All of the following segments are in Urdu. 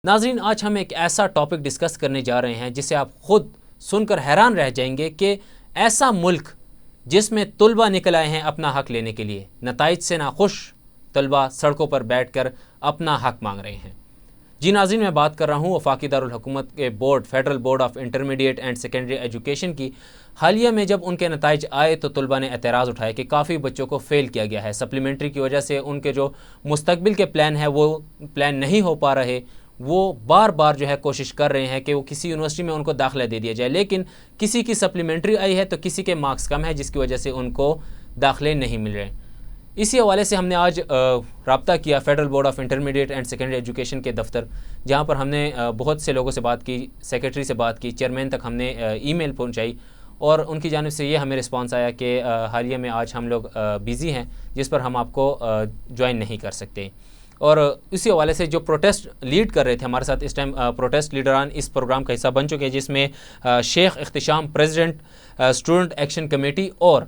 ناظرین، آج ہم ایک ایسا ٹاپک ڈسکس کرنے جا رہے ہیں جسے آپ خود سن کر حیران رہ جائیں گے کہ ایسا ملک جس میں طلبہ نکل آئے ہیں اپنا حق لینے کے لیے، نتائج سے ناخوش طلبہ سڑکوں پر بیٹھ کر اپنا حق مانگ رہے ہیں۔ جی ناظرین، میں بات کر رہا ہوں وفاقی دارالحکومت کے board, federal board of intermediate and secondary education کی۔ حالیہ میں جب ان کے نتائج آئے تو طلبہ نے اعتراض اٹھایا کہ کافی بچوں کو فیل کیا گیا ہے، سپلیمنٹری کی وجہ سے ان کے جو مستقبل کے پلان ہیں وہ پلان نہیں ہو پا رہے۔ وہ بار بار جو ہے کوشش کر رہے ہیں کہ وہ کسی یونیورسٹی میں ان کو داخلہ دے دیا جائے، لیکن کسی کی سپلیمنٹری آئی ہے تو کسی کے مارکس کم ہے، جس کی وجہ سے ان کو داخلے نہیں مل رہے۔ اسی حوالے سے ہم نے آج رابطہ کیا federal board of intermediate and secondary education کے دفتر، جہاں پر ہم نے بہت سے لوگوں سے بات کی، سیکریٹری سے بات کی، چیئرمین تک ہم نے ای میل پہنچائی، اور ان کی جانب سے یہ ہمیں رسپانس آیا کہ حالیہ میں آج ہم لوگ بیزی ہیں، جس پر ہم آپ کو جوائن نہیں کر سکتے۔ اور اسی حوالے سے جو پروٹیسٹ لیڈ کر رہے تھے ہمارے ساتھ اس ٹائم، پروٹیسٹ لیڈران اس پروگرام کا حصہ بن چکے ہیں، جس میں شیخ اختشام پریزیڈنٹ اسٹوڈنٹ ایکشن کمیٹی اور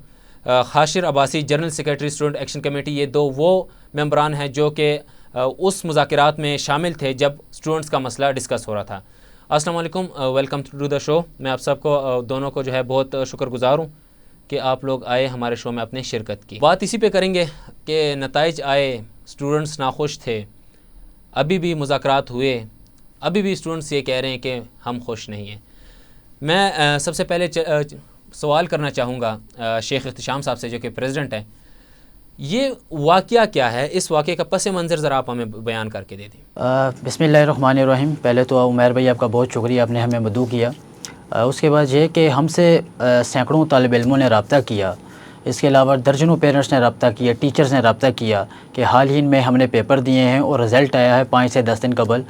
Hashir Abbasi general secretary student action committee, یہ دو وہ ممبران ہیں جو کہ اس مذاکرات میں شامل تھے جب اسٹوڈنٹس کا مسئلہ ڈسکس ہو رہا تھا۔ السلام علیکم، ویلکم ٹو دا شو۔ میں آپ سب کو دونوں کو جو ہے بہت شکر گزار ہوں کہ آپ لوگ آئے ہمارے شو میں اپنے شرکت کی۔ بات اسی پہ کریں گے کہ نتائج آئے، اسٹوڈنٹس ناخوش تھے، ابھی بھی مذاکرات ہوئے، ابھی بھی اسٹوڈنٹس یہ کہہ رہے ہیں کہ ہم خوش نہیں ہیں۔ میں سب سے پہلے سوال کرنا چاہوں گا شیخ اختشام صاحب سے، جو کہ پریزیڈنٹ ہیں، یہ واقعہ کیا ہے؟ اس واقعے کا پس منظر ذرا آپ ہمیں بیان کر کے دے دیں۔ بسم اللہ الرحمن الرحیم۔ پہلے تو عمیر بھائی آپ کا بہت شکریہ، آپ نے ہمیں مدعو کیا۔ اس کے بعد یہ کہ ہم سے سینکڑوں طالب علموں نے رابطہ کیا، اس کے علاوہ درجنوں پیرنٹس نے رابطہ کیا، ٹیچرز نے رابطہ کیا کہ حال ہی میں ہم نے پیپر دیے ہیں اور رزلٹ آیا ہے 5 سے 10 دن قبل،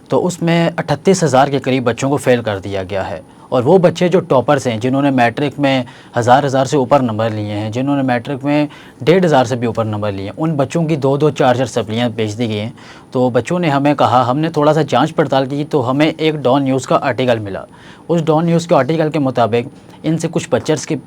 تو اس میں 38,000 کے قریب بچوں کو فیل کر دیا گیا ہے۔ اور وہ بچے جو ٹاپرز ہیں، جنہوں نے میٹرک میں 1000 سے اوپر نمبر لیے ہیں، جنہوں نے میٹرک میں 1,500 سے بھی اوپر نمبر لیے ہیں، ان بچوں کی 2-2 4-4 سپلیاں بھیج دی گئی ہیں۔ تو بچوں نے ہمیں کہا، ہم نے تھوڑا سا جانچ پڑتال کی تو ہمیں ایک ڈان نیوز کا آرٹیکل ملا۔ اس ڈان نیوز کے آرٹیکل کے مطابق ان سے کچھ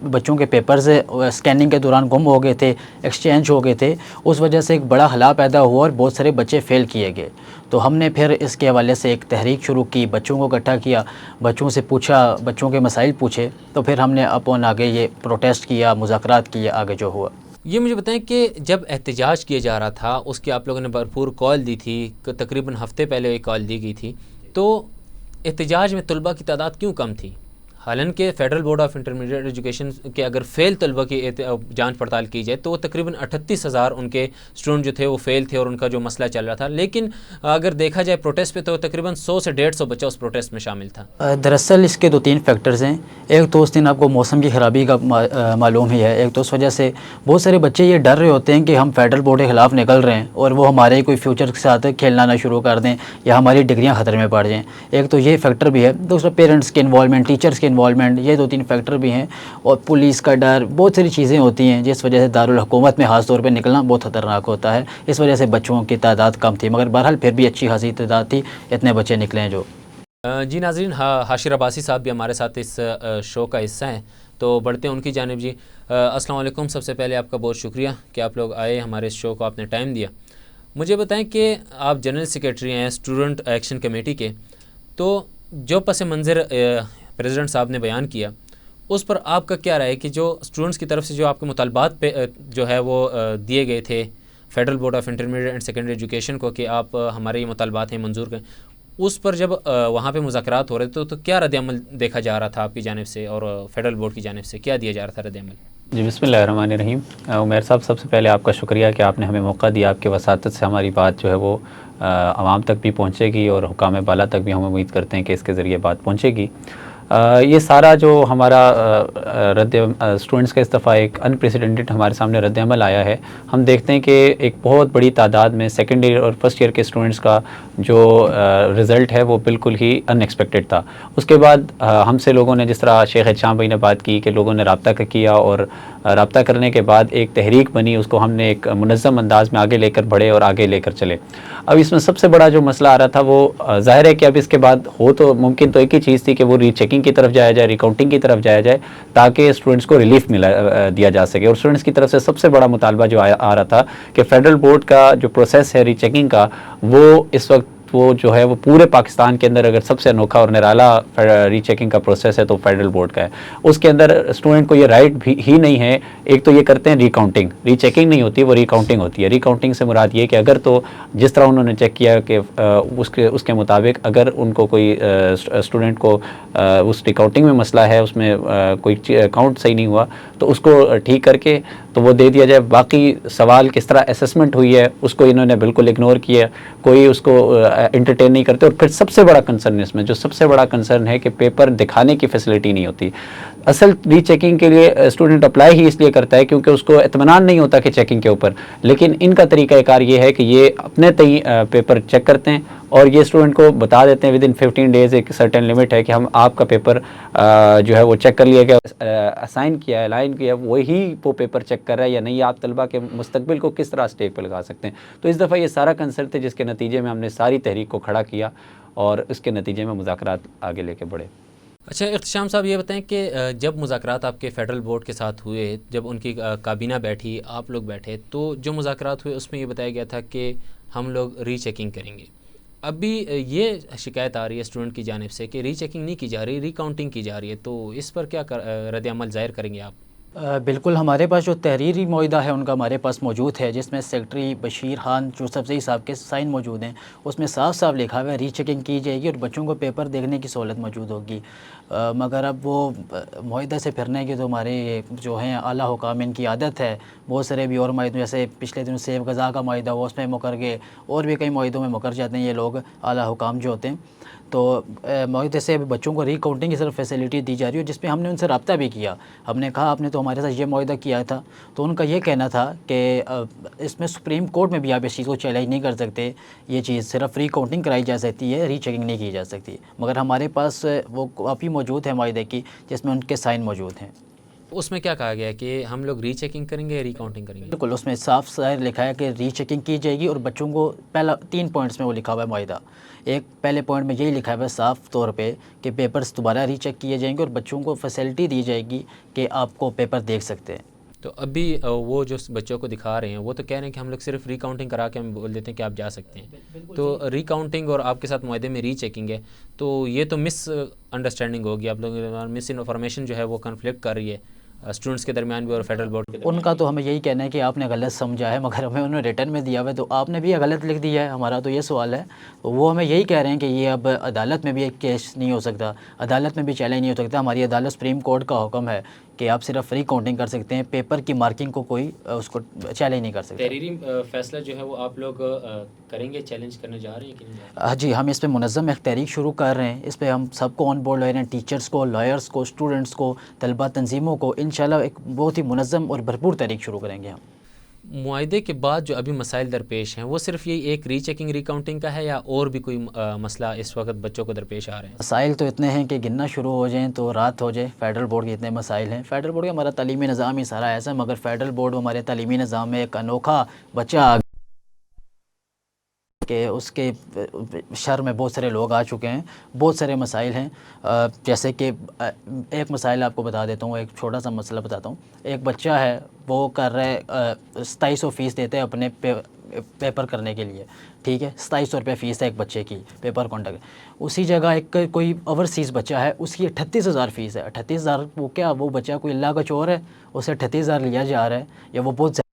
بچوں کے پیپرز اسکیننگ کے دوران گم ہو گئے تھے، ایکسچینج ہو گئے تھے، اس وجہ سے ایک بڑا ہلا پیدا ہوا اور بہت سارے بچے فیل کیے گئے۔ تو ہم نے پھر اس کے حوالے سے ایک تحریک شروع کی، بچوں کو اکٹھا کیا، بچوں سے پوچھا، بچوں کے مسائل پوچھے، تو پھر ہم نے اپون آگے یہ پروٹیسٹ کیا، مذاکرات کیے، آگے جو ہوا۔ یہ مجھے بتائیں کہ جب احتجاج کیا جا رہا تھا، اس کی آپ لوگوں نے بھرپور کال دی تھی، تقریباً ہفتے پہلے ایک کال دی گئی تھی، تو احتجاج میں طلبہ کی تعداد کیوں کم تھی؟ حالانکہ federal board of intermediate education کے اگر فیل طلبہ کی جانچ پڑتال کی جائے تو وہ تقریباً 38,000 ان کے اسٹوڈنٹ جو تھے وہ فیل تھے، اور ان کا جو مسئلہ چل رہا تھا، لیکن اگر دیکھا جائے پروٹیسٹ پہ تو تقریباً 100 سے 150 بچہ اس پروٹیسٹ میں شامل تھا۔ دراصل اس کے 2-3 فیکٹرز ہیں۔ ایک تو اس دن آپ کو موسم کی خرابی کا معلوم ہی ہے، ایک تو اس وجہ سے بہت سارے بچے یہ ڈر رہے ہوتے ہیں کہ ہم فیڈرل بورڈ کے خلاف نکل رہے ہیں اور وہ ہمارے کوئی فیوچر کے ساتھ کھیلنا نہ شروع کر دیں یا ہماری ڈگریاں خطرے میں پڑ جائیں۔ ایک تو یہ فیکٹر بھی ہے، دوسرا پیرنٹس کے انوالومنٹ، ٹیچرس کے انوالومنٹ، یہ 2-3 فیکٹر بھی ہیں، اور پولیس کا ڈر، بہت ساری چیزیں ہوتی ہیں جس وجہ سے دارالحکومت میں خاص طور پہ نکلنا بہت خطرناک ہوتا ہے۔ اس وجہ سے بچوں کی تعداد کم تھی، مگر بہرحال پھر بھی اچھی خاصی تعداد تھی، اتنے بچے نکلے ہیں جو۔ جی ناظرین، حاشر عباسی صاحب بھی ہمارے ساتھ اس شو کا حصہ ہیں، تو بڑھتے ہیں ان کی جانب۔ جی السلام علیکم، سب سے پہلے آپ کا بہت شکریہ کہ آپ لوگ آئے، ہمارے اس شو کو آپ نے ٹائم دیا۔ مجھے بتائیں کہ آپ جنرل سیکریٹری ہیں اسٹوڈنٹ ایکشن کمیٹی کے، تو جو پس منظر پریزیڈنٹ صاحب نے بیان کیا اس پر آپ کا کیا رائے کہ جو اسٹوڈنٹس کی طرف سے جو آپ کے مطالبات پہ جو ہے وہ دیے گئے تھے federal board of intermediate and secondary education کو کہ آپ ہمارے یہ مطالبات ہیں منظور کریں، اس پر جب وہاں پہ مذاکرات ہو رہے تھے تو کیا رد عمل دیکھا جا رہا تھا آپ کی جانب سے اور فیڈرل بورڈ کی جانب سے کیا دیا جا رہا تھا رد عمل؟ جی بسم اللہ الرحمن الرحیم۔ عمیر صاحب، سب سے پہلے آپ کا شکریہ کہ آپ نے ہمیں موقع دیا، آپ کے وساطت سے ہماری بات جو ہے وہ عوام تک بھی پہنچے گی اور حکام بالا تک بھی ہم امید کرتے ہیں کہ اس کے ذریعے بات پہنچے گی۔ یہ سارا جو ہمارا اسٹوڈنٹس کا استعفیٰ ایک انپریسیڈنٹڈ ہمارے سامنے رد عمل آیا ہے۔ ہم دیکھتے ہیں کہ ایک بہت بڑی تعداد میں سیکنڈ ایئر اور فرسٹ ایئر کے اسٹوڈنٹس کا جو رزلٹ ہے وہ بالکل ہی ان ایکسپیکٹڈ تھا۔ اس کے بعد ہم سے لوگوں نے، جس طرح شیخ اختشام بھائی نے بات کی کہ لوگوں نے رابطہ کیا، اور رابطہ کرنے کے بعد ایک تحریک بنی، اس کو ہم نے ایک منظم انداز میں آگے لے کر بڑھے اور آگے لے کر چلے۔ اب اس میں سب سے بڑا جو مسئلہ آ رہا تھا وہ ظاہر ہے کہ اب اس کے بعد ہو تو ممکن تو ایک ہی چیز تھی کہ وہ ری چیکنگ کی طرف جایا جائے، ریکاؤنٹنگ کی طرف جایا جائے، تاکہ اسٹوڈنٹس کو ریلیف دیا جا سکے۔ اور اسٹوڈنٹس کی طرف سے سب سے بڑا مطالبہ جو آ رہا تھا کہ فیڈرل بورڈ کا جو پروسیس ہے ری چیکنگ کا، وہ اس وقت وہ جو ہے وہ پورے پاکستان کے اندر اگر سب سے انوکھا اور نرالا ری چیکنگ کا پروسیس ہے تو فیڈرل بورڈ کا ہے. اس کے اندر اسٹوڈنٹ کو یہ رائٹ بھی ہی نہیں ہے. ایک تو یہ کرتے ہیں ری کاؤنٹنگ، ری چیکنگ نہیں ہوتی، وہ ری کاؤنٹنگ ہوتی ہے. ری کاؤنٹنگ سے مراد یہ کہ اگر تو جس طرح انہوں نے چیک کیا کہ اس کے مطابق اگر ان کو کوئی اسٹوڈنٹ کو اس ری کاؤنٹنگ میں مسئلہ ہے، اس میں کوئی کاؤنٹ صحیح نہیں ہوا تو اس کو ٹھیک کر کے تو وہ دے دیا جائے. باقی سوال کس طرح اسسمنٹ ہوئی ہے اس کو انہوں نے بالکل اگنور کیا، کوئی اس کو انٹرٹین نہیں کرتے. اور پھر سب سے بڑا کنسرن اس میں جو سب سے بڑا کنسرن ہے کہ پیپر دکھانے کی فیسلٹی نہیں ہوتی. اصل ری چیکنگ کے لیے اسٹوڈنٹ اپلائی ہی اس لیے کرتا ہے کیونکہ اس کو اطمینان نہیں ہوتا کہ چیکنگ کے اوپر. لیکن ان کا طریقہ کار یہ ہے کہ یہ اپنے تئیں پیپر چیک کرتے ہیں اور یہ اسٹوڈنٹ کو بتا دیتے ہیں ودن 15 ڈیز، ایک سرٹن لمٹ ہے کہ ہم آپ کا پیپر جو ہے وہ چیک کر لیا گیا، اسائن کیا ہے، الائن کیا ہے، وہی وہ پیپر چیک کر رہا ہے یا نہیں. آپ طلبہ کے مستقبل کو کس طرح اسٹیک پہ لگا سکتے ہیں. تو اس دفعہ یہ سارا کنسرن تھے جس کے نتیجے میں ہم نے ساری تحریک کو کھڑا کیا اور اس کے نتیجے میں مذاکرات آگے لے کے بڑھے. اچھا احتشام صاحب، یہ بتائیں کہ جب مذاکرات آپ کے فیڈرل بورڈ کے ساتھ ہوئے، جب ان کی کابینہ بیٹھی، آپ لوگ بیٹھے، تو جو مذاکرات ہوئے اس میں یہ بتایا گیا تھا کہ ہم لوگ ری چیکنگ کریں گے. ابھی یہ شکایت آ رہی ہے اسٹوڈنٹ کی جانب سے کہ ری چیکنگ نہیں کی جا رہی، ری کاؤنٹنگ کی جا رہی ہے، تو اس پر کیا رد عمل ظاہر کریں گے آپ؟ بالکل، ہمارے پاس جو تحریری معاہدہ ہے ان کا ہمارے پاس موجود ہے، جس میں سیکرٹری بشیر خان یوسفزئی صاحب کے سائن موجود ہیں. اس میں صاف صاف لکھا ہوا ہے ری چیکنگ کی جائے گی اور بچوں کو پیپر دیکھنے کی سہولت موجود ہوگی. مگر اب وہ معاہدہ سے پھرنے کی تو ہمارے جو ہیں اعلیٰ حکام ان کی عادت ہے. بہت سارے بھی اور معاہدوں، جیسے پچھلے دنوں سیب غذا کا معاہدہ ہوا، اس میں مکر گئے، اور بھی کئی معاہدوں میں مکر جاتے ہیں یہ لوگ اعلیٰ حکام جو ہوتے ہیں. تو معاہدے سے بچوں کو ری کاؤنٹنگ کی صرف فیسلٹی دی جا رہی ہے، جس میں ہم نے ان سے رابطہ بھی کیا. ہم نے کہا آپ نے تو ہمارے ساتھ یہ معاہدہ کیا تھا. تو ان کا یہ کہنا تھا کہ اس میں سپریم کورٹ میں بھی آپ اس چیز کو چیلنج نہیں کر سکتے، یہ چیز صرف ری کاؤنٹنگ کرائی جا سکتی ہے، ری چیکنگ نہیں کی جا سکتی. مگر ہمارے پاس وہ کاپی موجود ہے معاہدے کی جس میں ان کے سائن موجود ہیں. اس میں کیا کہا گیا ہے کہ ہم لوگ ری چیکنگ کریں گے یا ری کاؤنٹنگ کریں گے؟ بالکل، اس میں صاف ظاہر لکھا ہے کہ ری چیکنگ کی جائے گی اور بچوں کو پہلا 3 پوائنٹس میں وہ لکھا ہوا ہے معاہدہ. ایک پہلے پوائنٹ میں یہی لکھا ہوا ہے صاف طور پہ کہ پیپرز دوبارہ ری چیک کیے جائیں گے اور بچوں کو فیسلٹی دی جائے گی کہ آپ کو پیپر دیکھ سکتے ہیں. تو ابھی وہ جو بچوں کو دکھا رہے ہیں وہ تو کہہ رہے ہیں کہ ہم لوگ صرف ری کاؤنٹنگ کرا کے ہم بول دیتے ہیں کہ آپ جا سکتے ہیں. تو ری کاؤنٹنگ اور آپ کے ساتھ معاہدے میں ری چیکنگ ہے، تو یہ تو مس انڈرسٹینڈنگ ہوگی، آپ لوگوں مس انفارمیشن جو ہے وہ کنفلکٹ کر رہی ہے اسٹوڈنٹس کے درمیان بھی اور فیڈرل بورڈ کے درمیان. ان کا تو ہمیں یہی کہنا ہے کہ آپ نے غلط سمجھا ہے، مگر ہمیں انہوں نے ریٹرن میں دیا ہوا ہے تو آپ نے بھی غلط لکھ دیا ہے. ہمارا تو یہ سوال ہے. وہ ہمیں یہی کہہ رہے ہیں کہ یہ اب عدالت میں بھی ایک کیس نہیں ہو سکتا، عدالت میں بھی چیلنج نہیں ہو سکتا. ہماری عدالت سپریم کورٹ کا حکم ہے کہ آپ صرف ری کاؤنٹنگ کر سکتے ہیں، پیپر کی مارکنگ کو کوئی اس کو چیلنج نہیں کر سکتا. تحریری فیصلہ جو ہے وہ آپ لوگ کریں گے، چیلنج کرنے جا رہے ہیں کہ نہیں جا رہے ہیں؟ ہاں جی، ہم اس پہ منظم ایک تحریک شروع کر رہے ہیں. اس پہ ہم سب کو آن بورڈ لے رہے ہیں، ٹیچرز کو، لائرز کو، اسٹوڈنٹس کو، طلبہ تنظیموں کو. انشاءاللہ ایک بہت ہی منظم اور بھرپور تحریک شروع کریں گے ہم. معاہدے کے بعد جو ابھی مسائل درپیش ہیں وہ صرف یہ ایک ری چیکنگ ری کاؤنٹنگ کا ہے یا اور بھی کوئی مسئلہ اس وقت بچوں کو درپیش آ رہے ہیں؟ مسائل تو اتنے ہیں کہ گننا شروع ہو جائیں تو رات ہو جائے. فیڈرل بورڈ کے اتنے مسائل ہیں. فیڈرل بورڈ کا ہمارا تعلیمی نظام ہی سارا ایسا ہے، مگر فیڈرل بورڈ ہمارے تعلیمی نظام میں ایک انوکھا بچہ کہ اس کے شر میں بہت سارے لوگ آ چکے ہیں. بہت سارے مسائل ہیں، جیسے کہ ایک مسائل آپ کو بتا دیتا ہوں، ایک چھوٹا سا مسئلہ بتاتا ہوں. ایک بچہ ہے، وہ کر رہے 2700 فیس دیتے ہیں اپنے پیپر کرنے کے لیے. ٹھیک ہے، 2700 روپے فیس ہے ایک بچے کی پیپر کانٹیکٹ. اسی جگہ ایک کوئی اوورسیز بچہ ہے، اس کی 38,000 فیس ہے. 38,000 وہ کیا، وہ بچہ کوئی اللہ کا چور ہے، اسے 38,000 لیا جا رہا ہے یا وہ بہت زیادہ.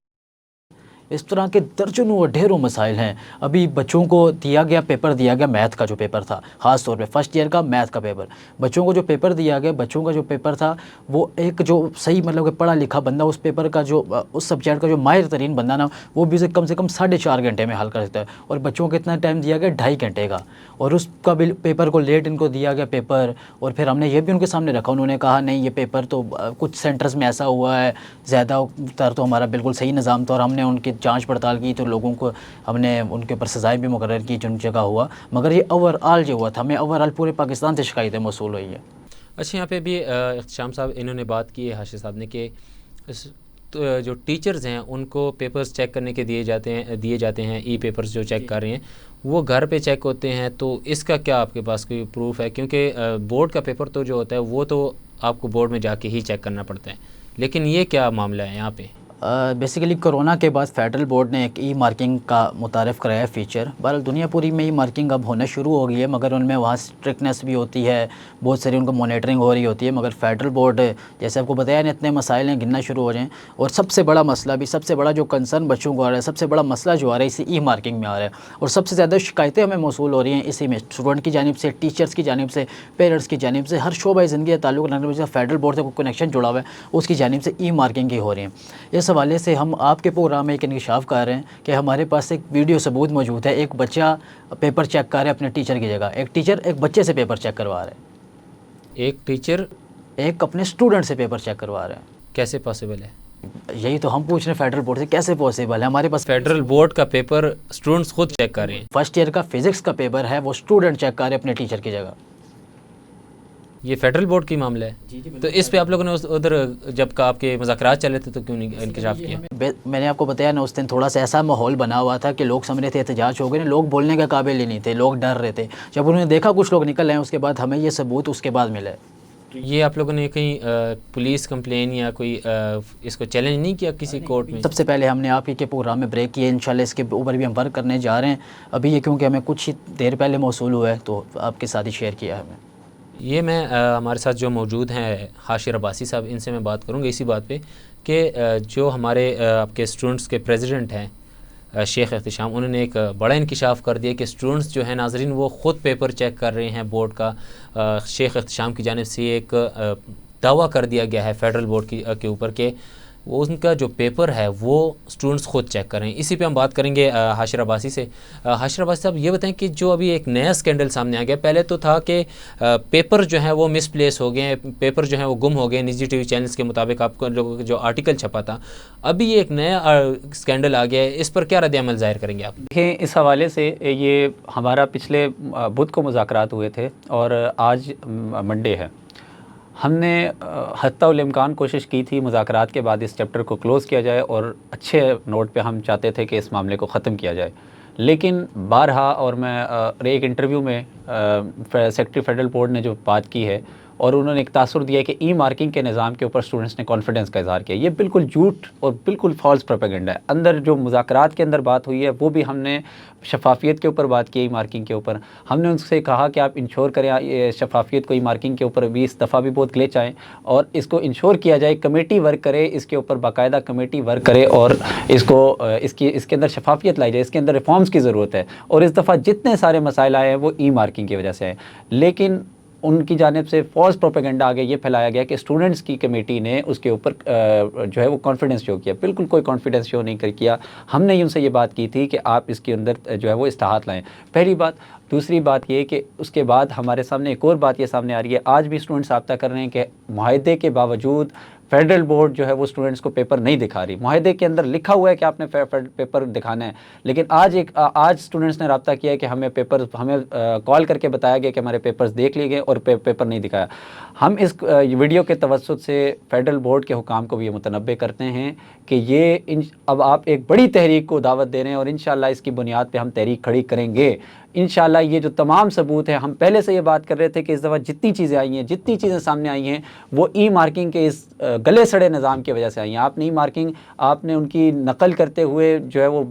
اس طرح کے درجنوں اور ڈھیروں مسائل ہیں. ابھی بچوں کو دیا گیا پیپر، دیا گیا میتھ کا جو پیپر تھا، خاص طور پہ فرسٹ ایئر کا میتھ کا پیپر. بچوں کو جو پیپر دیا گیا، بچوں کا جو پیپر تھا، وہ ایک جو صحیح مطلب کہ پڑھا لکھا بندہ اس پیپر کا جو اس سبجیکٹ کا جو ماہر ترین بندہ نا، وہ بھی سے کم 4.5 گھنٹے میں حل کر سکتا ہے. اور بچوں کو اتنا ٹائم دیا گیا 2.5 گھنٹے کا، اور اس کا بھی پیپر کو لیٹ ان کو دیا گیا پیپر. اور پھر ہم نے یہ بھی ان کے سامنے رکھا، انہوں نے کہا نہیں یہ پیپر تو کچھ سینٹرز میں ایسا ہوا ہے، زیادہ تر تو ہمارا بالکل صحیح نظام تھا. اور ہم نے ان کی جانچ پڑتال کی تو لوگوں کو ہم نے ان کے اوپر سزائیں بھی مقرر کی جن جگہ ہوا. مگر یہ اوور آل جو ہوا تھا، ہمیں اوور آل پورے پاکستان سے شکایتیں موصول ہوئی ہیں. اچھا، یہاں پہ بھی احتشام صاحب انہوں نے بات کی ہے، حاشر صاحب نے، کہ جو ٹیچرز ہیں ان کو پیپرز چیک کرنے کے دیے جاتے ہیں ای پیپرز جو چیک کر رہے ہیں وہ گھر پہ چیک ہوتے ہیں. تو اس کا کیا آپ کے پاس کوئی پروف ہے؟ کیونکہ بورڈ کا پیپر تو جو ہوتا ہے وہ تو آپ کو بورڈ میں جا کے ہی چیک کرنا پڑتا ہے، لیکن یہ کیا معاملہ ہے یہاں پہ؟ بیسیکلی کرونا کے بعد فیڈرل بورڈ نے ایک ای مارکنگ کا متعارف کرایا فیچر. بہرحال دنیا پوری میں ای مارکنگ اب ہونا شروع ہو گئی ہے, مگر ان میں وہاں اسٹرکٹنیس بھی ہوتی ہے, بہت ساری ان کو مانیٹرنگ ہو رہی ہوتی ہے. مگر فیڈرل بورڈ جیسے آپ کو بتایا نا, اتنے مسائل ہیں گننا شروع ہو جائیں. اور سب سے بڑا مسئلہ بھی, سب سے بڑا جو کنسرن بچوں کو آ رہا ہے, سب سے بڑا مسئلہ جو آ رہا ہے اسی ای مارکنگ میں آ رہا ہے. اور سب سے زیادہ شکایتیں ہمیں موصول ہو رہی ہیں اسی میں, اسٹوڈنٹ کی جانب سے, ٹیچرس کی جانب سے, پیرنٹس کی جانب سے, ہر شعبہ زندگی کا تعلق رکھنے والا فیڈرل بورڈ سے کوئی کنیکشن جڑا ہوا ہے اس کی جانب سے ای مارکنگ کی ہو رہی ہیں. اس حوالے سے ہم آپ کے پروگرام میں ایک انکشاف کر رہے ہیں کہ ہمارے پاس ایک ویڈیو ثبوت موجود ہے. ایک بچہ پیپر چیک کر رہا ہے اپنے ٹیچر کی جگہ, ایک ٹیچر ایک بچے سے پیپر چیک کروا رہا ہے, ایک ٹیچر ایک اپنے اسٹوڈنٹ سے پیپر چیک کروا رہے ہیں. کیسے پاسبل ہے؟ یہی تو ہم پوچھ رہے ہیں فیڈرل بورڈ سے, کیسے پاسبل ہے؟ ہمارے پاس فیڈرل بورڈ کا پیپر اسٹوڈنٹس خود چیک کر رہے ہیں. فرسٹ ایئر کا فزکس کا پیپر ہے, وہ اسٹوڈنٹ چیک کر رہے ہیں اپنے ٹیچر کی جگہ. یہ فیڈرل بورڈ کی معاملہ ہے. تو اس پہ آپ لوگوں نے ادھر جب کا آپ کے مذاکرات چلے تھے تو کیوں نہیں انکشاف کیا؟ میں نے آپ کو بتایا نا, اس دن تھوڑا سا ایسا ماحول بنا ہوا تھا کہ لوگ سمجھ رہے تھے احتجاج ہو گئے, لوگ بولنے کے قابل ہی نہیں تھے, لوگ ڈر رہے تھے. جب انہوں نے دیکھا کچھ لوگ نکل رہے ہیں, اس کے بعد ہمیں یہ ثبوت اس کے بعد ملا ہے. یہ آپ لوگوں نے کہیں پولیس کمپلین یا کوئی اس کو چیلنج نہیں کیا کسی کورٹ میں؟ سب سے پہلے ہم نے آپ ہی کے پروگرام میں بریک کیے, انشاءاللہ اس کے اوپر بھی ہم ورک کرنے جا رہے ہیں. ابھی یہ کیونکہ ہمیں کچھ ہی دیر پہلے موصول ہوا ہے تو آپ کے ساتھ ہی شیئر کیا ہے ہمیں. یہ میں ہمارے ساتھ جو موجود ہیں حاشر عباسی صاحب, ان سے میں بات کروں گا اسی بات پہ کہ جو ہمارے آپ کے اسٹوڈنٹس کے پریزیڈنٹ ہیں شیخ احتشام, انہوں نے ایک بڑا انکشاف کر دیا کہ اسٹوڈنٹس جو ہیں ناظرین وہ خود پیپر چیک کر رہے ہیں بورڈ کا. شیخ احتشام کی جانب سے ایک دعویٰ کر دیا گیا ہے فیڈرل بورڈ کے اوپر کہ وہ ان کا جو پیپر ہے وہ اسٹوڈنٹس خود چیک کریں. اسی پہ ہم بات کریں گے حاشر عباسی سے. حاشر عباسی صاحب یہ بتائیں کہ جو ابھی ایک نیا اسکینڈل سامنے آ گیا, پہلے تو تھا کہ پیپر جو ہیں وہ مس پلیس ہو گئے, پیپر جو ہیں وہ گم ہو گئے نجی ٹی وی چینلز کے مطابق, آپ کو جو آرٹیکل چھپا تھا. ابھی ایک نیا اسکینڈل آ گیا ہے, اس پر کیا رد عمل ظاہر کریں گے آپ؟ دیکھیں, اس حوالے سے یہ ہمارا پچھلے بدھ کو مذاکرات ہوئے تھے اور آج منڈے ہے. ہم نے حتی الامکان کوشش کی تھی مذاکرات کے بعد اس چیپٹر کو کلوز کیا جائے اور اچھے نوٹ پہ ہم چاہتے تھے کہ اس معاملے کو ختم کیا جائے. لیکن بارہا, اور میں ایک انٹرویو میں سیکرٹری فیڈرل بورڈ نے جو بات کی ہے اور انہوں نے ایک تاثر دیا کہ ای مارکنگ کے نظام کے اوپر اسٹوڈنٹس نے کانفیڈنس کا اظہار کیا, یہ بالکل جھوٹ اور بالکل فالس پروپیگنڈا ہے. اندر جو مذاکرات کے اندر بات ہوئی ہے وہ بھی ہم نے شفافیت کے اوپر بات کی, ای مارکنگ کے اوپر. ہم نے ان سے کہا کہ آپ انشور کریں شفافیت کو, ای مارکنگ کے اوپر بھی اس دفعہ بھی بہت گلیچ آئیں اور اس کو انشور کیا جائے, کمیٹی ورک کرے اس کے اوپر, باقاعدہ کمیٹی ورک کرے اور اس کے اندر شفافیت لائی جائے, اس کے اندر ریفارمز کی ضرورت ہے. اور اس دفعہ جتنے سارے مسائل آئے ہیں وہ ای مارکنگ کی وجہ سے آئے. لیکن ان کی جانب سے فالس پروپیگنڈا آگے یہ پھیلایا گیا کہ اسٹوڈنٹس کی کمیٹی نے اس کے اوپر جو ہے وہ کانفیڈنس شو کیا. بالکل کوئی کانفیڈنس شو نہیں کیا. ہم نے ان سے یہ بات کی تھی کہ آپ اس کے اندر جو ہے وہ اصلاحات لائیں, پہلی بات. دوسری بات یہ کہ اس کے بعد ہمارے سامنے ایک اور بات یہ سامنے آ رہی ہے, آج بھی اسٹوڈنٹس رابطہ کر رہے ہیں کہ معاہدے کے باوجود فیڈرل بورڈ جو ہے وہ اسٹوڈنٹس کو پیپر نہیں دکھا رہی. معاہدے کے اندر لکھا ہوا ہے کہ آپ نے پیپر دکھانا ہے, لیکن آج اسٹوڈنٹس نے رابطہ کیا ہے کہ ہمیں کال کر کے بتایا گیا کہ ہمارے پیپرز دیکھ لیے گئے اور پیپر نہیں دکھایا. ہم اس ویڈیو کے توسط سے فیڈرل بورڈ کے حکام کو بھی یہ متنبہ کرتے ہیں کہ یہ اب آپ ایک بڑی تحریک کو دعوت دے رہے ہیں اور انشاءاللہ اس کی بنیاد پہ ہم تحریک کھڑی کریں گے. انشاءاللہ یہ جو تمام ثبوت ہے, ہم پہلے سے یہ بات کر رہے تھے کہ اس دفعہ جتنی چیزیں آئی ہیں, جتنی چیزیں سامنے آئی ہیں وہ ای مارکنگ کے اس گلے سڑے نظام کی وجہ سے آئی ہیں. آپ نے ای مارکنگ, آپ نے ان کی نقل کرتے ہوئے جو ہے وہ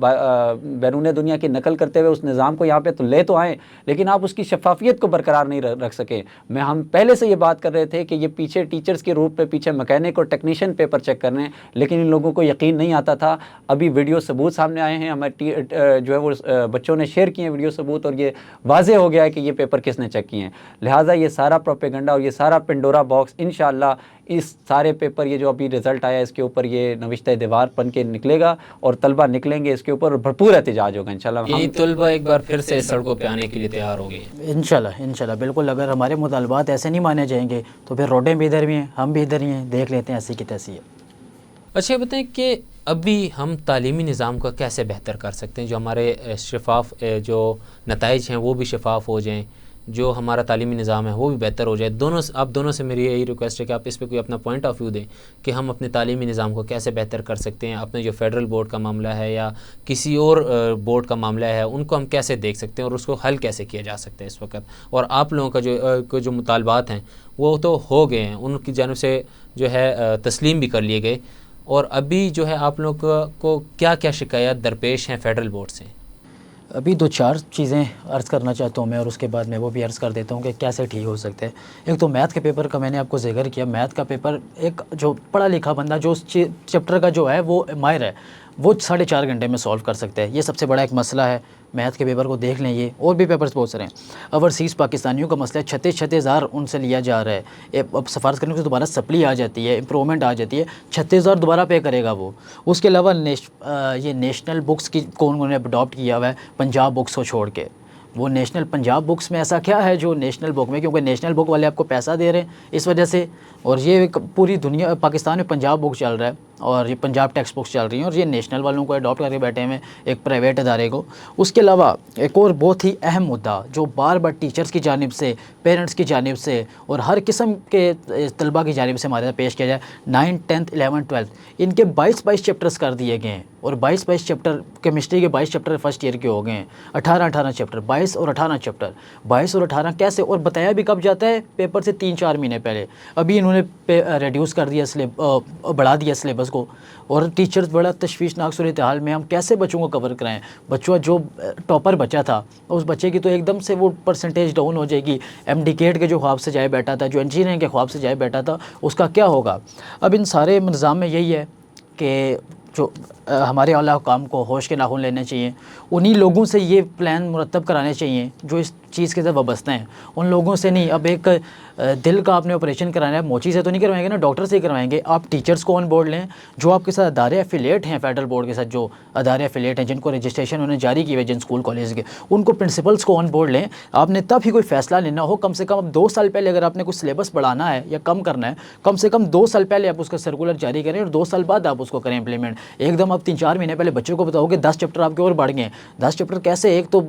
بیرون دنیا کی نقل کرتے ہوئے اس نظام کو یہاں پہ تو لے تو آئیں, لیکن آپ اس کی شفافیت کو برقرار نہیں رکھ سکے. ہم پہلے سے یہ بات کر رہے تھے کہ یہ پیچھے ٹیچرز کے روپ پہ پیچھے مکینک اور ٹیکنیشین پیپر چیک کر رہے ہیں, لیکن ان لوگوں کو یقین نہیں آتا تھا. ابھی ویڈیو ثبوت سامنے آئے ہیں, ہمارے جو ہے وہ بچوں نے شیئر کیے ہیں ویڈیو ثبوت, اور یہ واضح ہو گیا ہے کہ یہ پیپر کس نے چیک کیے ہیں. لہٰذا یہ سارا پروپیگنڈا اور یہ سارا پنڈورا باکس انشاءاللہ اس سارے پیپر, یہ جو ابھی رزلٹ آیا اس کے اوپر یہ نوشتہ دیوار بن کے نکلے گا اور طلبہ نکلیں گے اس کے اوپر, بھرپور احتجاج ہوگا انشاءاللہ. یہ طلبہ ایک بار پھر سے سڑکوں پہ آنے کے لیے تیار ہو گئے انشاءاللہ بالکل. اگر ہمارے مطالبات ایسے نہیں مانے جائیں گے تو پھر روڈیں بھی ادھر بھی ہیں, ہم بھی ادھر ہی ہیں, دیکھ لیتے ہیں ایسی کی تیسی ہے. اچھا بتائیں کہ ابھی ہم تعلیمی نظام کا کیسے بہتر کر سکتے ہیں, جو ہمارے شفاف جو نتائج ہیں وہ بھی شفاف ہو جائیں, جو ہمارا تعلیمی نظام ہے وہ بھی بہتر ہو جائے. آپ دونوں سے میری یہی ریکویسٹ ہے کہ آپ اس پہ کوئی اپنا پوائنٹ آف ویو دیں کہ ہم اپنے تعلیمی نظام کو کیسے بہتر کر سکتے ہیں. اپنے جو فیڈرل بورڈ کا معاملہ ہے یا کسی اور بورڈ کا معاملہ ہے, ان کو ہم کیسے دیکھ سکتے ہیں اور اس کو حل کیسے کیا جا سکتا ہے اس وقت. اور آپ لوگوں کا جو مطالبات ہیں وہ تو ہو گئے ہیں, ان کی جانب سے جو ہے تسلیم بھی کر لیے گئے, اور ابھی جو ہے آپ لوگ کو کیا کیا شکایات درپیش ہیں فیڈرل بورڈ سے؟ ابھی 2-4 چیزیں عرض کرنا چاہتا ہوں میں، اور اس کے بعد میں وہ بھی عرض کر دیتا ہوں کہ کیسے ٹھیک ہو سکتے ہیں۔ ایک تو میتھ کے پیپر کا میں نے آپ کو ذکر کیا، میتھ کا پیپر ایک جو پڑھا لکھا بندہ جو اس چیپٹر کا جو ہے وہ ماہر ہے وہ 4.5 گھنٹے میں سولو کر سکتے ہیں۔ یہ سب سے بڑا ایک مسئلہ ہے، میتھ کے پیپر کو دیکھ لیں، یہ اور بھی پیپرز بہت سارے ہیں۔ اوورسیز پاکستانیوں کا مسئلہ ہے، 36,000 ان سے لیا جا رہا ہے، اب سفارش کرنے سے دوبارہ سپلی آ جاتی ہے، امپرومنٹ آ جاتی ہے، 36,000 دوبارہ پے کرے گا وہ۔ اس کے علاوہ یہ نیشنل بکس کی کون نے اڈاپٹ کیا ہوا ہے پنجاب بکس کو چھوڑ کے، وہ نیشنل پنجاب بکس میں ایسا کیا ہے جو نیشنل بک میں، کیونکہ نیشنل بک والے آپ کو پیسہ دے رہے ہیں اس وجہ سے، اور یہ پوری دنیا پاکستان میں پنجاب بک چل رہا ہے اور یہ پنجاب ٹیکسٹ بکس چل رہی ہیں، اور یہ نیشنل والوں کو اڈاپٹ کر کے بیٹھے ہوئے ایک پرائیویٹ ادارے کو۔ اس کے علاوہ ایک اور بہت ہی اہم مدعا جو بار بار ٹیچرز کی جانب سے، پیرنٹس کی جانب سے اور ہر قسم کے طلباء کی جانب سے ہمارے ساتھ پیش کیا جائے، 9th 10th 11th 12th ان کے 22 چیپٹرز کر دیے گئے ہیں، اور 22 چیپٹر کیمسٹری کے 22 چیپٹر فرسٹ ایئر کے ہو گئے ہیں، 18 چیپٹر، 22 اور 18 چیپٹر، 22 اور 18 کیسے؟ اور بتایا بھی کب جاتا ہے؟ پیپر سے 3-4 مہینے پہلے۔ ابھی انہوں نے ریڈیوس کر دیا، بڑھا دیا سلیبس کو، اور ٹیچرز بڑا تشویشناک صورتحال میں ہم کیسے بچوں کو کور کرائیں؟ بچہ جو ٹاپر بچہ تھا اس بچے کی تو ایک دم سے وہ پرسنٹیج ڈاؤن ہو جائے گی، MD کے جو خواب سے جائے بیٹھا تھا، جو انجینئرنگ کے خواب سے جائے بیٹھا تھا، اس کا کیا ہوگا؟ اب ان سارے نظام میں یہی ہے کہ جو ہمارے اعلیٰ حکام کو ہوش کے ناخن لینے چاہیے، انہی لوگوں سے یہ پلان مرتب کرانے چاہیے جو اس چیز کے ساتھ وابستہ ہیں، ان لوگوں سے نہیں۔ اب ایک دل کا آپ نے آپریشن کرانا ہے، موچی سے تو نہیں کروائیں گے نا، ڈاکٹر سے ہی کروائیں گے۔ آپ ٹیچرز کو آن بورڈ لیں جو آپ کے ساتھ ادارے ایفیلیٹ ہیں، فیڈرل بورڈ کے ساتھ جو ادارے ایفیلیٹ ہیں، جن کو رجسٹریشن انہوں نے جاری کی ہوئی ہے جن اسکول کالج کے، ان کو پرنسپلس کو آن بورڈ لیں۔ آپ نے تب ہی کوئی فیصلہ لینا ہو، کم سے کم اب 2 سال پہلے اگر آپ نے کچھ سلیبس بڑھانا ہے یا کم کرنا ہے، کم سے کم 2 سال پہلے آپ اس کا سرکولر جاری کریں، اور 2 سال بعد آپ اس کو کریں امپلیمنٹ۔ ایک دم آپ 3-4 مہینے پہلے بچوں کو بتاؤ کہ 10 چیپٹر آپ کے اور بڑھ گئے ہیں، 10 چیپٹر کیسے؟ ایک تو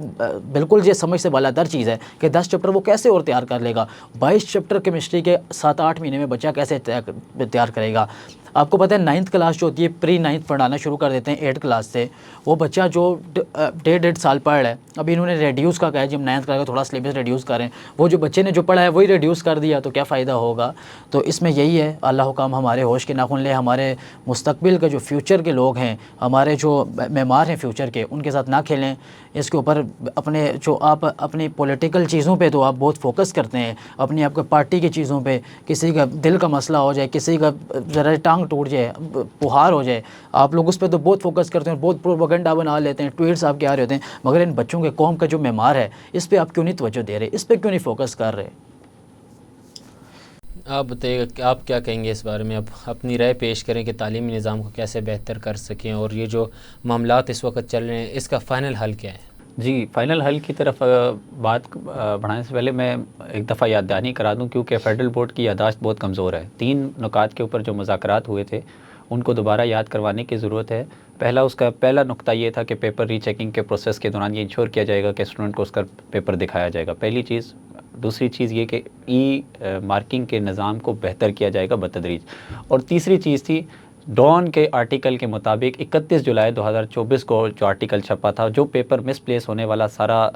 بالکل یہ سمجھ سے بالاتر چیز ہے کہ 10 چیپٹر وہ کیسے اور تیار کر لے گا؟ 22 چیپٹر کیمسٹری کے 7-8 مہینے میں بچہ کیسے تیار کرے گا؟ آپ کو پتہ ہے 9th کلاس جو ہوتی ہے، پری 9th پڑھانا شروع کر دیتے ہیں 8 کلاس سے، وہ بچہ جو 1.5 سال پڑھ رہا ہے، ابھی انہوں نے ریڈیوس کا کہا ہے، جب 9th کلاس کا تھوڑا سلیبس ریڈیوس کریں، وہ جو بچے نے جو پڑھا ہے وہی ریڈیوس کر دیا تو کیا فائدہ ہوگا؟ تو اس میں یہی ہے، اللہ حکام ہمارے ہوش کے ناخن لے، ہمارے مستقبل کے جو فیوچر کے لوگ ہیں، ہمارے جو معمار ہیں فیوچر کے، ان کے ساتھ نہ کھیلیں۔ اس کے اوپر اپنے جو آپ اپنی پولیٹیکل چیزوں پہ تو آپ بہت فوکس کرتے ہیں، اپنی آپ کے پارٹی کی چیزوں پہ، کسی کا دل کا مسئلہ ہو جائے، کسی کا ذرا ٹانگ ٹوٹ جائے، پہاڑ ہو جائے، آپ لوگ اس پہ تو بہت فوکس کرتے ہیں، بہت پروپیگنڈا بنا لیتے ہیں، ٹویٹس آپ کے آ رہے ہوتے ہیں، مگر ان بچوں کے قوم کا جو معمار ہے اس پہ آپ کیوں نہیں توجہ دے رہے؟ اس پہ کیوں نہیں فوکس کر رہے؟ آپ بتائیے کہ آپ کیا کہیں گے اس بارے میں؟ اب اپنی رائے پیش کریں کہ تعلیمی نظام کو کیسے بہتر کر سکیں، اور یہ جو معاملات اس وقت چل رہے ہیں اس کا فائنل حل کیا ہے؟ جی، فائنل حل کی طرف بات بڑھانے سے پہلے میں ایک دفعہ یاد دہانی کرا دوں، کیونکہ فیڈرل بورڈ کی یادداشت بہت کمزور ہے۔ 3 نکات کے اوپر جو مذاکرات ہوئے تھے ان کو دوبارہ یاد کروانے کی ضرورت ہے۔ اس کا پہلا نقطہ یہ تھا کہ پیپر ری چیکنگ کے پروسیس کے دوران یہ انشور کیا جائے گا کہ اسٹوڈنٹ کو اس کا پیپر دکھایا جائے گا، پہلی چیز۔ دوسری چیز یہ کہ مارکنگ کے نظام کو بہتر کیا جائے گا بتدریج، اور تیسری چیز تھی ڈان کے آرٹیکل کے مطابق 31 جولائی 2024 کو جو آرٹیکل چھپا تھا، جو پیپر مس پلیس ہونے والا سارا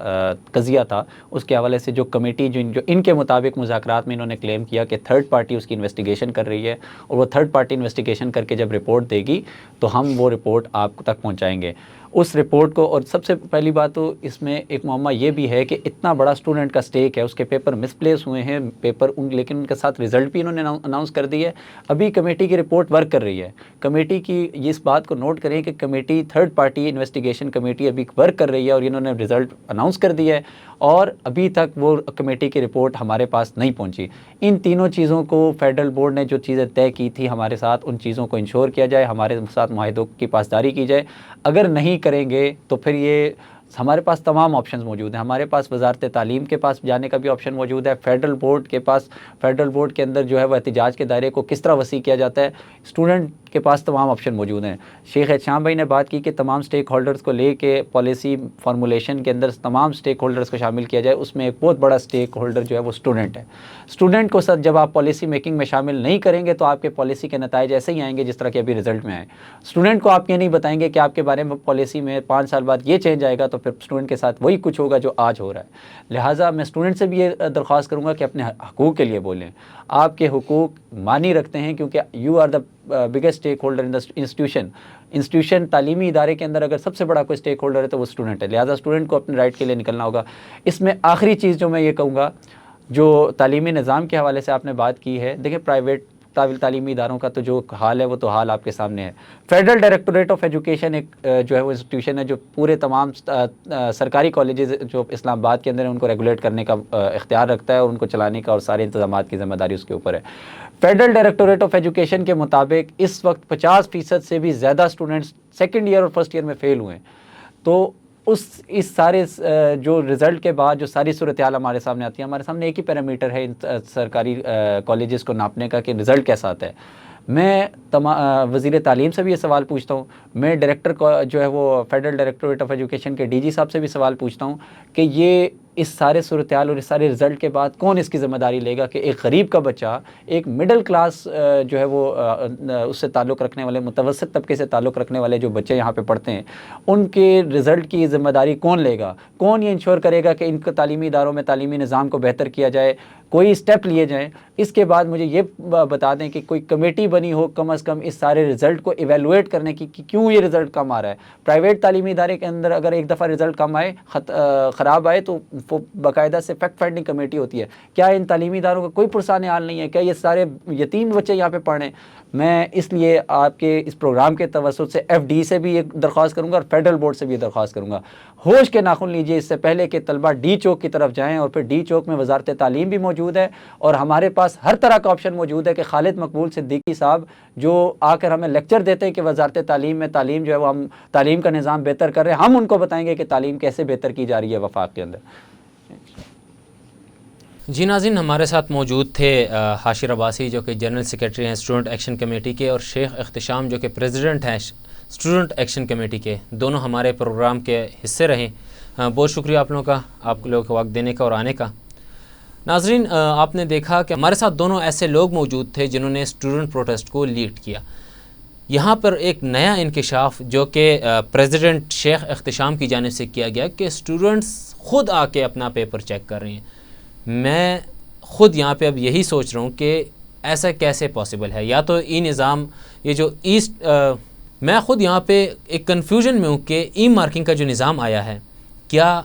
قضیہ تھا، اس کے حوالے سے جو کمیٹی جو ان کے مطابق مذاکرات میں انہوں نے کلیم کیا کہ تھرڈ پارٹی اس کی انویسٹیگیشن کر رہی ہے، اور وہ تھرڈ پارٹی انویسٹیگیشن کر کے جب رپورٹ دے گی تو ہم وہ رپورٹ آپ تک پہنچائیں گے اس رپورٹ کو۔ اور سب سے پہلی بات تو اس میں ایک معمہ یہ بھی ہے کہ اتنا بڑا اسٹوڈنٹ کا سٹیک ہے، اس کے پیپر مس پلیس ہوئے ہیں لیکن ان کے ساتھ رزلٹ بھی انہوں نے اناؤنس کر دی ہے۔ ابھی کمیٹی کی رپورٹ ورک کر رہی ہے، کمیٹی کی اس بات کو نوٹ کریں کہ committee third party investigation committee ابھی ورک کر رہی ہے، اور انہوں نے رزلٹ اناؤنس کر دیا ہے، اور ابھی تک وہ کمیٹی کی رپورٹ ہمارے پاس نہیں پہنچی۔ ان تینوں چیزوں کو فیڈرل بورڈ نے جو چیزیں طے کی تھی ہمارے ساتھ، ان چیزوں کو انشور کیا جائے، ہمارے ساتھ معاہدوں کی پاسداری کی جائے۔ اگر نہیں کریں گے تو پھر یہ ہمارے پاس تمام آپشنز موجود ہیں، ہمارے پاس وزارت تعلیم کے پاس جانے کا بھی آپشن موجود ہے، فیڈرل بورڈ کے پاس، فیڈرل بورڈ کے اندر جو ہے وہ احتجاج کے دائرے کو کس طرح وسیع کیا جاتا ہے، اسٹوڈنٹ کے پاس تمام آپشن موجود ہیں۔ شیخ احتشام بھائی نے بات کی کہ تمام سٹیک ہولڈرز کو لے کے پالیسی فارمولیشن کے اندر تمام سٹیک ہولڈرز کو شامل کیا جائے، اس میں ایک بہت بڑا سٹیک ہولڈر جو ہے وہ اسٹوڈنٹ ہے۔ اسٹوڈنٹ کو جب آپ پالیسی میکنگ میں شامل نہیں کریں گے تو آپ کے پالیسی کے نتائج ایسے ہی آئیں گے جس طرح کہ ابھی رزلٹ میں آئے۔ اسٹوڈنٹ کو آپ یہ نہیں بتائیں گے کہ آپ کے بارے میں پالیسی میں 5 سال بعد یہ چینج آئے گا، تو پھر اسٹوڈنٹ کے ساتھ وہی کچھ ہوگا جو آج ہو رہا ہے۔ لہٰذا میں اسٹوڈنٹ سے بھی یہ درخواست کروں گا کہ اپنے حقوق کے لیے بولیں، آپ کے حقوق معنی رکھتے ہیں، کیونکہ you are the biggest stakeholder in the institution. تعلیمی ادارے کے اندر اگر سب سے بڑا کوئی اسٹیک ہولڈر ہے تو وہ اسٹوڈنٹ ہے، لہٰذا اسٹوڈنٹ کو اپنے رائٹ کے لیے نکلنا ہوگا. اس میں آخری چیز جو میں یہ کہوں گا، جو تعلیمی نظام کے حوالے سے آپ نے بات کی ہے، دیکھیں پرائیویٹ تعلیمی اداروں کا تو جو حال ہے وہ تو حال آپ کے سامنے ہے. فیڈرل ڈائریکٹوریٹ آف ایجوکیشن ایک جو ہے وہ انسٹیٹیوشن ہے جو پورے تمام سرکاری کالجز جو اسلام آباد کے اندر ہیں ان کو ریگولیٹ کرنے کا اختیار رکھتا ہے اور ان کو چلانے کا اور سارے انتظامات کی ذمہ داری اس کے اوپر ہے. فیڈرل ڈائریکٹوریٹ آف ایجوکیشن کے مطابق اس وقت 50% سے بھی زیادہ اسٹوڈنٹس سیکنڈ ایئر اور فرسٹ ایئر میں فیل ہوئے ہیں. تو اس سارے جو رزلٹ کے بعد جو ساری صورتحال ہمارے سامنے آتی ہے، ہمارے سامنے ایک ہی پیرامیٹر ہے سرکاری کالجز کو ناپنے کا کہ رزلٹ کیسا آتا ہے. میں وزیر تعلیم سے بھی یہ سوال پوچھتا ہوں، میں ڈائریکٹر جو ہے وہ فیڈرل ڈائریکٹوریٹ آف ایجوکیشن کے ڈی جی صاحب سے بھی سوال پوچھتا ہوں کہ یہ اس سارے صورتحال اور اس سارے رزلٹ کے بعد کون اس کی ذمہ داری لے گا کہ ایک غریب کا بچہ، ایک مڈل کلاس جو ہے وہ اس سے تعلق رکھنے والے، متوسط طبقے سے تعلق رکھنے والے جو بچے یہاں پہ پڑھتے ہیں، ان کے رزلٹ کی ذمہ داری کون لے گا؟ کون یہ انشور کرے گا کہ ان کو تعلیمی اداروں میں تعلیمی نظام کو بہتر کیا جائے، کوئی اسٹیپ لیے جائیں؟ اس کے بعد مجھے یہ بتا دیں کہ کوئی کمیٹی بنی ہو کم از کم اس سارے رزلٹ کو ایویلویٹ کرنے کی کہ کیوں یہ رزلٹ کم آ رہا ہے. پرائیویٹ تعلیمی ادارے کے اندر اگر ایک دفعہ رزلٹ کم آئے، خراب آئے، تو وہ باقاعدہ سے فیکٹ فائنڈنگ کمیٹی ہوتی ہے. کیا ان تعلیمی اداروں کا کوئی پرسان حال نہیں ہے؟ کیا یہ سارے یتیم بچے یہاں پہ پڑھیں؟ میں اس لیے آپ کے اس پروگرام کے توسط سے ایف ڈی سے بھی ایک درخواست کروں گا اور فیڈرل بورڈ سے بھی درخواست کروں گا، ہوش کے ناخن لیجئے اس سے پہلے کہ طلبہ ڈی چوک کی طرف جائیں. اور پھر ڈی چوک میں وزارت تعلیم بھی موجود ہے اور ہمارے پاس ہر طرح کا آپشن موجود ہے کہ خالد مقبول صدیقی صاحب جو آ کر ہمیں لیکچر دیتے ہیں کہ وزارت تعلیم میں تعلیم جو ہے وہ ہم تعلیم کا نظام بہتر کر رہے ہیں، ہم ان کو بتائیں گے کہ تعلیم کیسے بہتر کی جا رہی ہے وفاق کے اندر. جی ناظرین، ہمارے ساتھ موجود تھے حاشر عباسی جو کہ جنرل سیکریٹری ہیں اسٹوڈنٹ ایکشن کمیٹی کے، اور شیخ اختشام جو کہ پریزیڈنٹ ہیں اسٹوڈنٹ ایکشن کمیٹی کے. دونوں ہمارے پروگرام کے حصے رہیں. بہت شکریہ آپ لوگوں کا، آپ لوگوں کو وقت دینے کا اور آنے کا. ناظرین، آپ نے دیکھا کہ ہمارے ساتھ دونوں ایسے لوگ موجود تھے جنہوں نے اسٹوڈنٹ پروٹیسٹ کو لیڈ کیا. یہاں پر ایک نیا انکشاف جو کہ پریزیڈنٹ شیخ اختشام کی جانب سے کیا گیا کہ اسٹوڈنٹس خود آ کے اپنا پیپر چیک کر رہے ہیں. میں خود یہاں پہ اب یہی سوچ رہا ہوں کہ ایسا کیسے پاسبل ہے. یا تو ای نظام، یہ جو میں خود یہاں پہ ایک کنفیوژن میں ہوں کہ ای مارکنگ کا جو نظام آیا ہے، کیا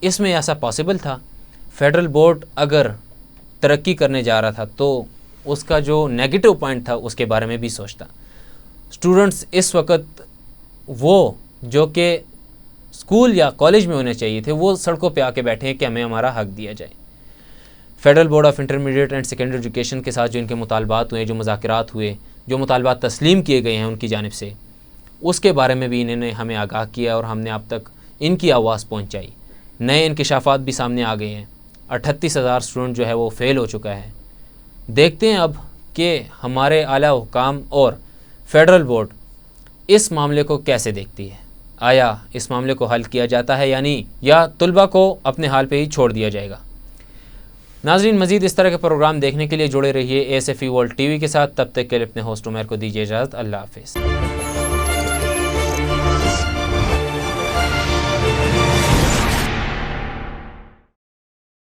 اس میں ایسا پاسبل تھا؟ فیڈرل بورڈ اگر ترقی کرنے جا رہا تھا تو اس کا جو نیگیٹو پوائنٹ تھا اس کے بارے میں بھی سوچتا. اسٹوڈنٹس اس وقت وہ جو کہ اسکول یا کالج میں ہونے چاہیے تھے وہ سڑکوں پہ آ کے بیٹھے ہیں کہ ہمیں ہمارا حق دیا جائے. Federal board of intermediate and secondary education کے ساتھ جو ان کے مطالبات ہوئے، جو مذاکرات ہوئے، جو مطالبات تسلیم کیے گئے ہیں ان کی جانب سے، اس کے بارے میں بھی انہوں نے ہمیں آگاہ کیا اور ہم نے اب تک ان کی آواز پہنچائی. نئے انکشافات بھی سامنے آ گئے ہیں. 38,000 اسٹوڈنٹ جو ہے وہ فیل ہو چکا ہے. دیکھتے ہیں اب کہ ہمارے اعلیٰ حکام اور فیڈرل بورڈ اس معاملے کو کیسے دیکھتی ہے. آیا اس معاملے کو حل کیا جاتا ہے یا طلبہ کو اپنے حال پہ ہی چھوڑ دیا جائے گا؟ ناظرین، مزید اس طرح کے پروگرام دیکھنے کے لیے جڑے رہیے ASFE ورلڈ ٹی وی کے ساتھ. تب تک کے لیے اپنے ہوسٹ عمیر کو دیجیے اجازت. اللہ حافظ.